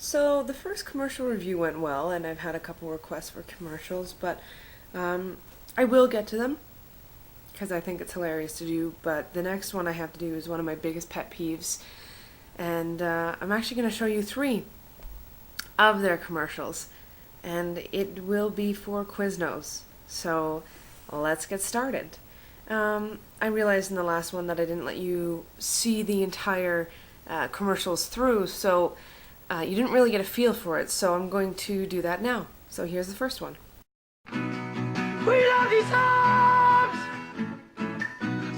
So the first commercial review went well, and I've had a couple requests for commercials, but I will get to them because I think it's hilarious to do. But the next one I have to do is one of my biggest pet peeves, and I'm actually going to show you 3 of their commercials, and it will be for Quiznos. So let's get started. I realized in the last one that I didn't let you see the entire commercials through, so you didn't really get a feel for it, so I'm going to do that now. So here's the first one. We love these subs!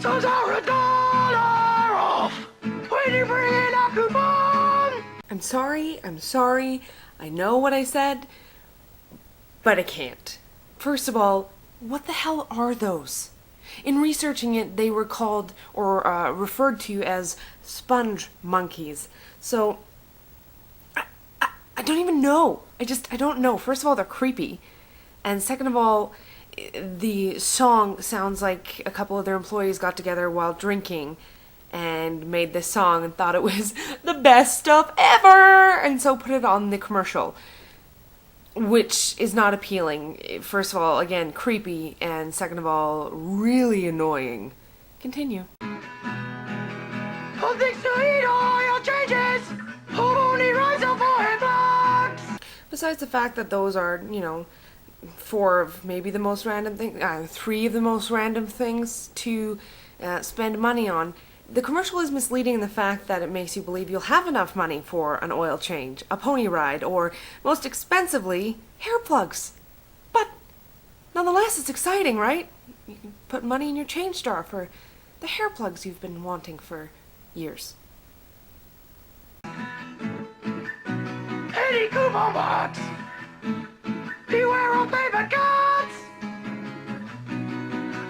Subs are $1 off when you bring in a coupon! I'm sorry, I know what I said, but I can't. First of all, what the hell are those? In researching it, they were called or referred to as sponge monkeys. So I don't even know. I don't know. First of all, they're creepy. And second of all, the song sounds like a couple of their employees got together while drinking and made this song and thought it was the best stuff ever, and so put it on the commercial, which is not appealing. First of all, again, creepy, and second of all, really annoying. Continue. All things to eat, oil changes! Only rise up for blocks! Besides the fact that those are, 4 of maybe the most random things, 3 of the most random things to spend money on, the commercial is misleading in the fact that it makes you believe you'll have enough money for an oil change, a pony ride, or, most expensively, hair plugs. But, nonetheless, it's exciting, right? You can put money in your change jar for the hair plugs you've been wanting for years. Any coupon box! Beware of paper cuts!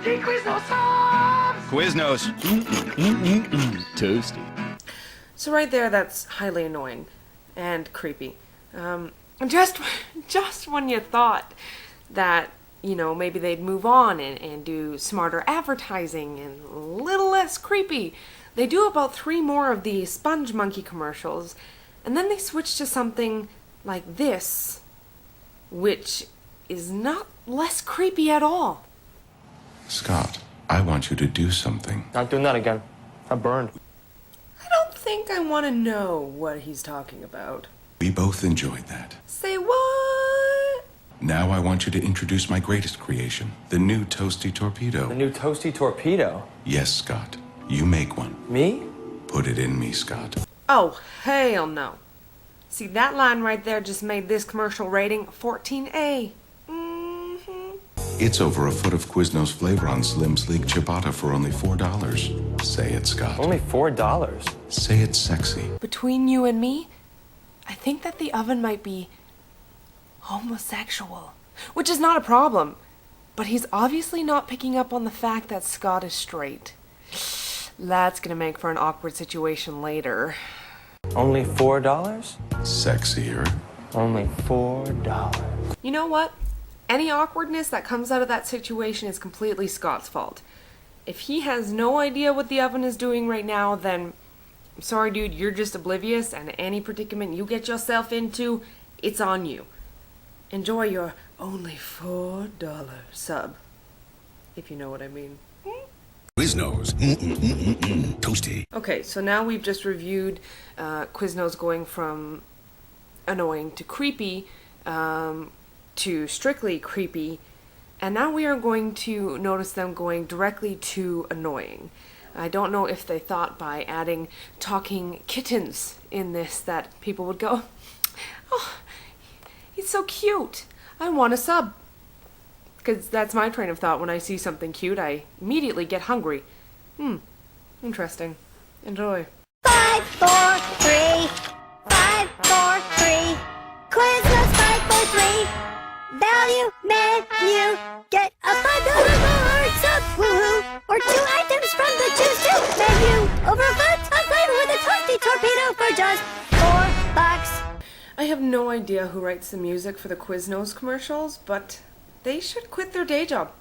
The Quiznos subs! Quiznos. Toasty. So right there, that's highly annoying and creepy. Just when you thought that, maybe they'd move on and do smarter advertising and a little less creepy, they do about 3 more of the Sponge Monkey commercials, and then they switch to something like this, which is not less creepy at all. Scott, I want you to do something. Not doing that again. I burned. I don't think I want to know what he's talking about. We both enjoyed that. Say what? Now I want you to introduce my greatest creation, the new Toasty Torpedo. The new Toasty Torpedo? Yes, Scott. You make one. Me? Put it in me, Scott. Oh, hell no. See, that line right there just made this commercial rating 14A. It's over a foot of Quiznos flavor on Slim Sleek Ciabatta for only $4. Say it, Scott. Only $4? Say it sexy. Between you and me, I think that the oven might be homosexual, which is not a problem, but he's obviously not picking up on the fact that Scott is straight. That's gonna make for an awkward situation later. Only $4? Sexier. Only $4. You know what? Any awkwardness that comes out of that situation is completely Scott's fault. If he has no idea what the oven is doing right now, then I'm sorry, dude, you're just oblivious, and any predicament you get yourself into, it's on you. Enjoy your only $4 sub, if you know what I mean. Quiznos. Toasty. Okay, so now we've just reviewed Quiznos going from annoying to creepy, to strictly creepy, and now we are going to notice them going directly to annoying. I don't know if they thought by adding talking kittens in this that people would go, oh, he's so cute, I want a sub. Because that's my train of thought. When I see something cute, I immediately get hungry. Interesting. Enjoy. 5, 4, 3. 5, 4, 3. Quiznos 5, 4, 3. Value menu. Get a $5 sub, woohoo, or 2 items from the choose 2 menu. Over a foot of flavor with a Toasty Torpedo for just $4. I have no idea who writes the music for the Quiznos commercials, but they should quit their day job.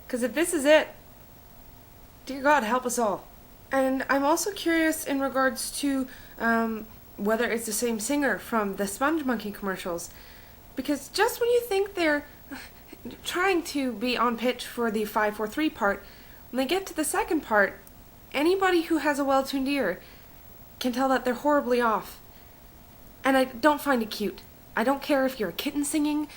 Because if this is it, dear God, help us all. And I'm also curious in regards to whether it's the same singer from the Sponge Monkey commercials. Because just when you think they're trying to be on pitch for the 5-4-3 part, when they get to the second part, anybody who has a well-tuned ear can tell that they're horribly off. And I don't find it cute. I don't care if you're a kitten singing.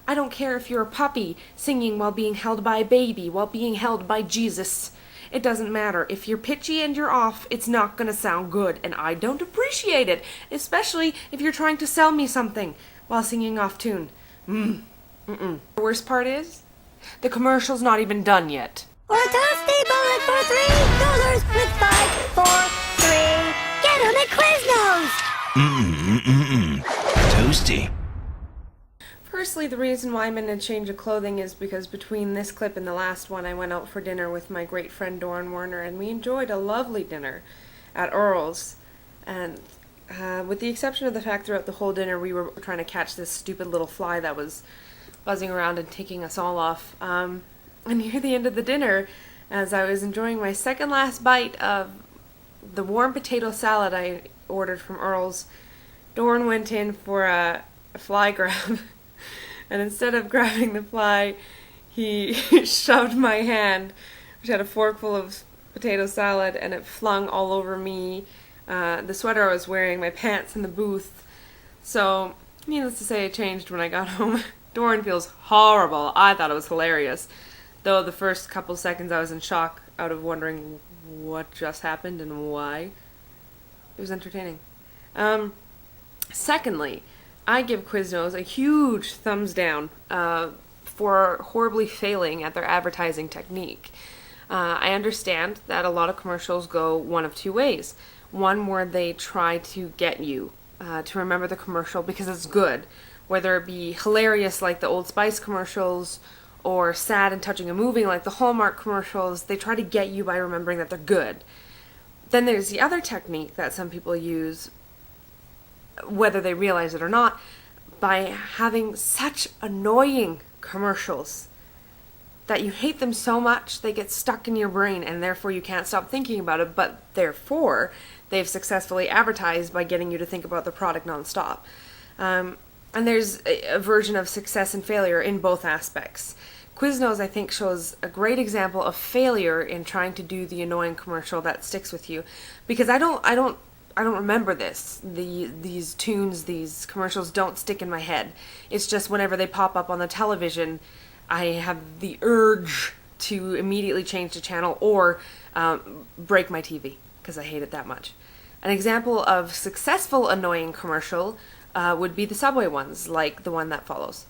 I don't care if you're a puppy singing while being held by a baby, while being held by Jesus. It doesn't matter. If you're pitchy and you're off, it's not going to sound good, and I don't appreciate it, especially if you're trying to sell me something while singing off tune. The worst part is, the commercial's not even done yet. Or toasty bullet for $3 with 5-4-3. Get 'em at Quiznos! Toasty. Firstly, the reason why I'm in a change of clothing is because between this clip and the last one, I went out for dinner with my great friend Doran Warner, and we enjoyed a lovely dinner at Earl's. And with the exception of the fact throughout the whole dinner we were trying to catch this stupid little fly that was buzzing around and taking us all off. And near the end of the dinner, as I was enjoying my second last bite of the warm potato salad I ordered from Earl's, Doran went in for a fly grab. And instead of grabbing the fly, he shoved my hand, which had a forkful of potato salad, and it flung all over me, the sweater I was wearing, my pants, and the booth. So, needless to say, it changed when I got home. Doran feels horrible. I thought it was hilarious. Though the first couple seconds I was in shock out of wondering what just happened and why. It was entertaining. Secondly, I give Quiznos a huge thumbs down for horribly failing at their advertising technique. I understand that a lot of commercials go one of two ways. One where they try to get you to remember the commercial because it's good, whether it be hilarious like the Old Spice commercials or sad and touching and moving like the Hallmark commercials. They try to get you by remembering that they're good. Then there's the other technique that some people use, whether they realize it or not, by having such annoying commercials that you hate them so much they get stuck in your brain and therefore you can't stop thinking about it, but therefore they've successfully advertised by getting you to think about the product nonstop. And there's a version of success and failure in both aspects. Quiznos, I think, shows a great example of failure in trying to do the annoying commercial that sticks with you, because I don't remember this. These tunes, these commercials don't stick in my head. It's just whenever they pop up on the television, I have the urge to immediately change the channel or break my TV because I hate it that much. An example of successful annoying commercial would be the Subway ones, like the one that follows.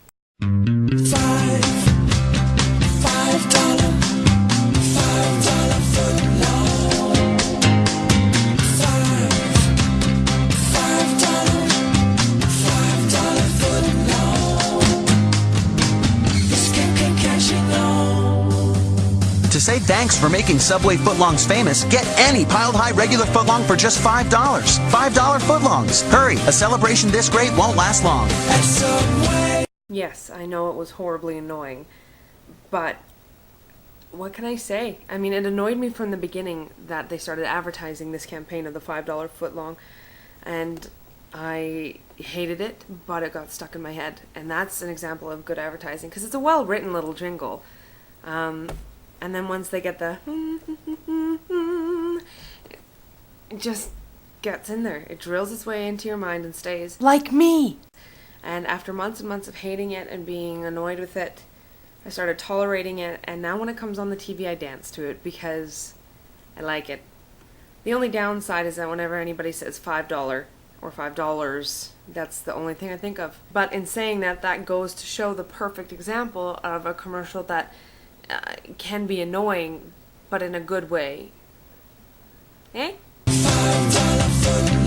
To say thanks for making Subway footlongs famous, get any piled high regular footlong for just $5. $5 footlongs. Hurry, a celebration this great won't last long. Yes, I know it was horribly annoying, but what can I say? I mean, it annoyed me from the beginning that they started advertising this campaign of the $5 footlong, and I hated it, but it got stuck in my head, and that's an example of good advertising, because it's a well-written little jingle. And then once they get the it just gets in there. It drills its way into your mind and stays. Like me! And after months and months of hating it and being annoyed with it, I started tolerating it, and now when it comes on the TV I dance to it because I like it. The only downside is that whenever anybody says $5 or $5, that's the only thing I think of. But in saying that, that goes to show the perfect example of a commercial that can be annoying, but in a good way. Eh? $5 foot